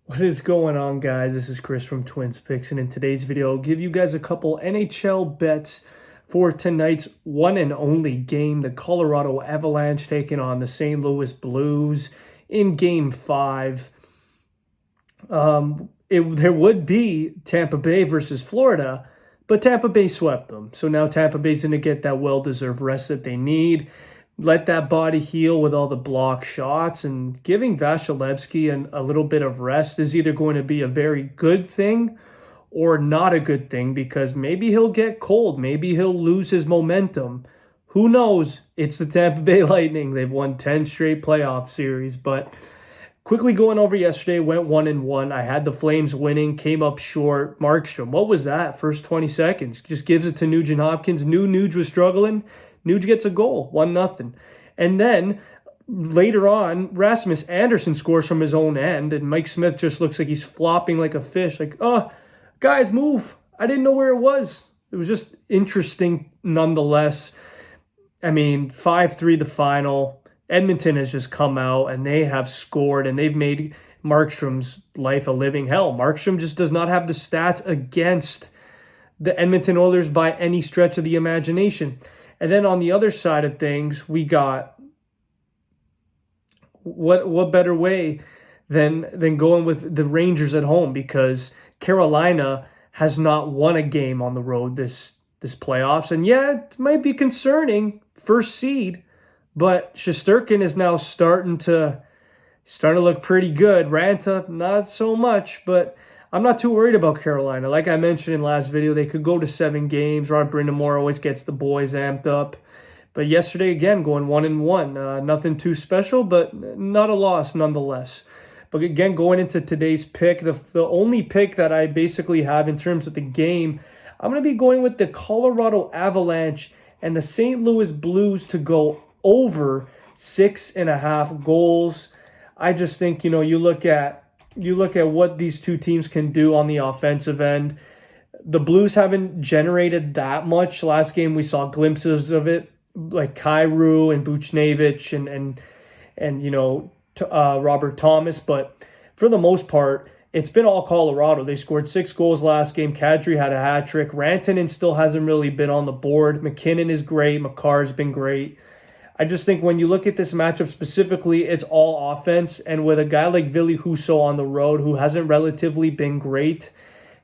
What is going on, guys? This is Chris from Pickzz, and in today's video, I'll give you guys a couple NHL bets for tonight's one and only game. The Colorado Avalanche taking on the St. Louis Blues in Game 5. There would be Tampa Bay versus Florida, but Tampa Bay swept them. So now Tampa Bay's going to get that well-deserved rest that they need. Let that body heal with all the block shots, and giving Vasilevsky a little bit of rest is either going to be a very good thing or not a good thing, because maybe he'll get cold. Maybe he'll lose his momentum. Who knows? It's the Tampa Bay Lightning. They've won 10 straight playoff series. But quickly going over yesterday, went 1-1. I had the Flames winning, came up short. Markstrom, what was that? First 20 seconds. Just gives it to Nugent Hopkins. Nuge was struggling. Nuge gets a goal, 1-0. And then later on, Rasmus Andersson scores from his own end, and Mike Smith just looks like he's flopping like a fish. Like, oh, guys, move. I didn't know where it was. It was just interesting nonetheless. I mean, 5-3 the final. Edmonton has just come out, and they have scored, and they've made Markstrom's life a living hell. Markstrom just does not have the stats against the Edmonton Oilers by any stretch of the imagination. And then on the other side of things, we got what better way than going with the Rangers at home, because Carolina has not won a game on the road this playoffs. And yeah, it might be concerning, first seed, but Shesterkin is now starting to look pretty good. Ranta, not so much, but I'm not too worried about Carolina. Like I mentioned in last video, they could go to 7 games. Rod Brind'Amour always gets the boys amped up. But yesterday, again, going 1-1. Nothing too special, but not a loss nonetheless. But again, going into today's pick, the only pick that I basically have in terms of the game, I'm going to be going with the Colorado Avalanche and the St. Louis Blues to go over 6.5 goals. I just think, you look at what these two teams can do on the offensive end. The Blues haven't generated that much. Last game we saw glimpses of it, like Kyrou and Buchnevich and Robert Thomas. But for the most part, it's been all Colorado. They scored 6 goals last game. Kadri had a hat trick. Rantanen still hasn't really been on the board. McKinnon is great. Makar's been great. I just think when you look at this matchup specifically, it's all offense. And with a guy like Ville Husso on the road, who hasn't relatively been great,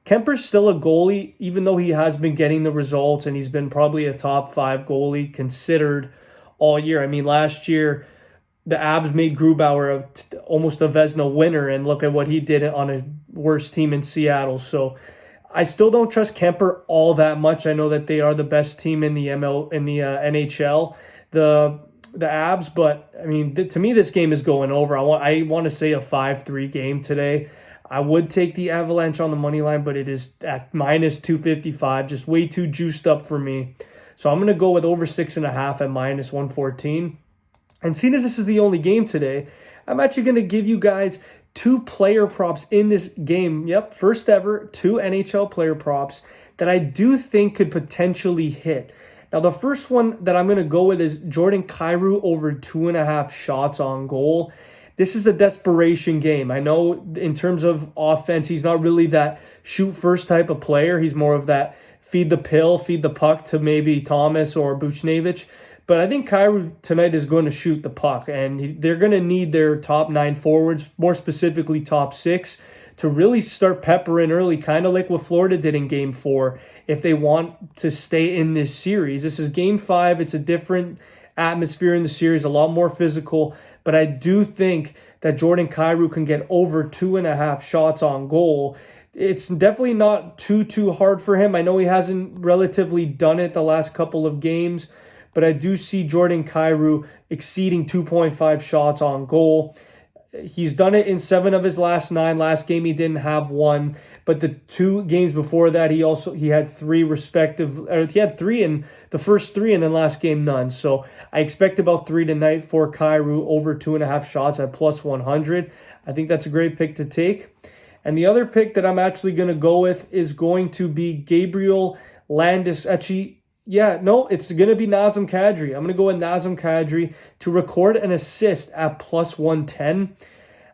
Kemper's still a goalie, even though he has been getting the results, and he's been probably a top 5 goalie considered all year. I mean, last year, the Avs made Grubauer almost a Vezina winner, and look at what he did on a worse team in Seattle. So I still don't trust Kemper all that much. I know that they are the best team in the NHL. The Avs, but I mean, to me, this game is going over. I want to say a 5-3 game today. I would take the Avalanche on the money line, but it is at minus 255, just way too juiced up for me. So I'm going to go with over 6.5 at minus 114. And seeing as this is the only game today, I'm actually going to give you guys 2 player props in this game. Yep, first ever 2 NHL player props that I do think could potentially hit. Now, the first one that I'm going to go with is Jordan Kyrou over 2.5 shots on goal. This is a desperation game. I know in terms of offense, he's not really that shoot-first type of player. He's more of that feed the pill, feed the puck to maybe Thomas or Buchnevich. But I think Kyrou tonight is going to shoot the puck, and they're going to need their top 9 forwards, more specifically top 6, to really start peppering early, kind of like what Florida did in Game 4, if they want to stay in this series. This is Game 5. It's a different atmosphere in the series, a lot more physical, but I do think that Jordan Kyrou can get over 2.5 shots on goal. It's definitely not too hard for him. I know he hasn't relatively done it the last couple of games, but I do see Jordan Kyrou exceeding 2.5 shots on goal. He's done it in 7 of his last 9. Last game he didn't have 1, but the 2 games before that he had 3 he had 3 in the first 3, and then last game none. So I expect about 3 tonight for Kyrou over 2.5 shots at plus 100. I think that's a great pick to take. And the other pick that I'm actually going to go with is going to be Gabriel Landis. It's going to be Nazem Kadri. I'm going to go with Nazem Kadri to record an assist at plus 110.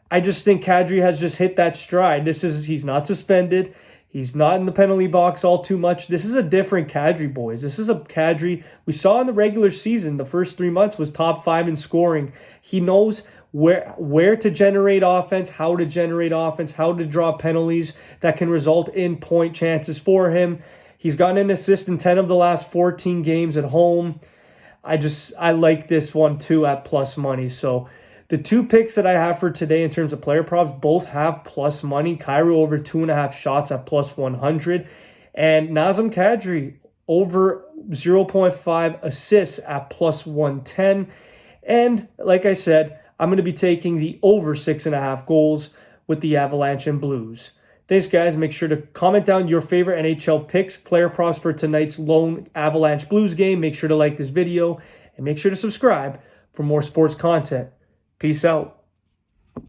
I just think Kadri has just hit that stride. He's not suspended. He's not in the penalty box all too much. This is a different Kadri, boys. This is a Kadri we saw in the regular season. The first 3 months was top 5 in scoring. He knows where to generate offense, how to generate offense, how to draw penalties that can result in point chances for him. He's gotten an assist in 10 of the last 14 games at home. I like this one too at plus money. So the 2 picks that I have for today in terms of player props both have plus money. Kyrou over 2.5 shots at plus 100. And Nazem Kadri over 0.5 assists at plus 110. And like I said, I'm going to be taking the over 6.5 goals with the Avalanche and Blues. Thanks, guys. Make sure to comment down your favorite NHL picks, player props for tonight's lone Avalanche Blues game. Make sure to like this video and make sure to subscribe for more sports content. Peace out.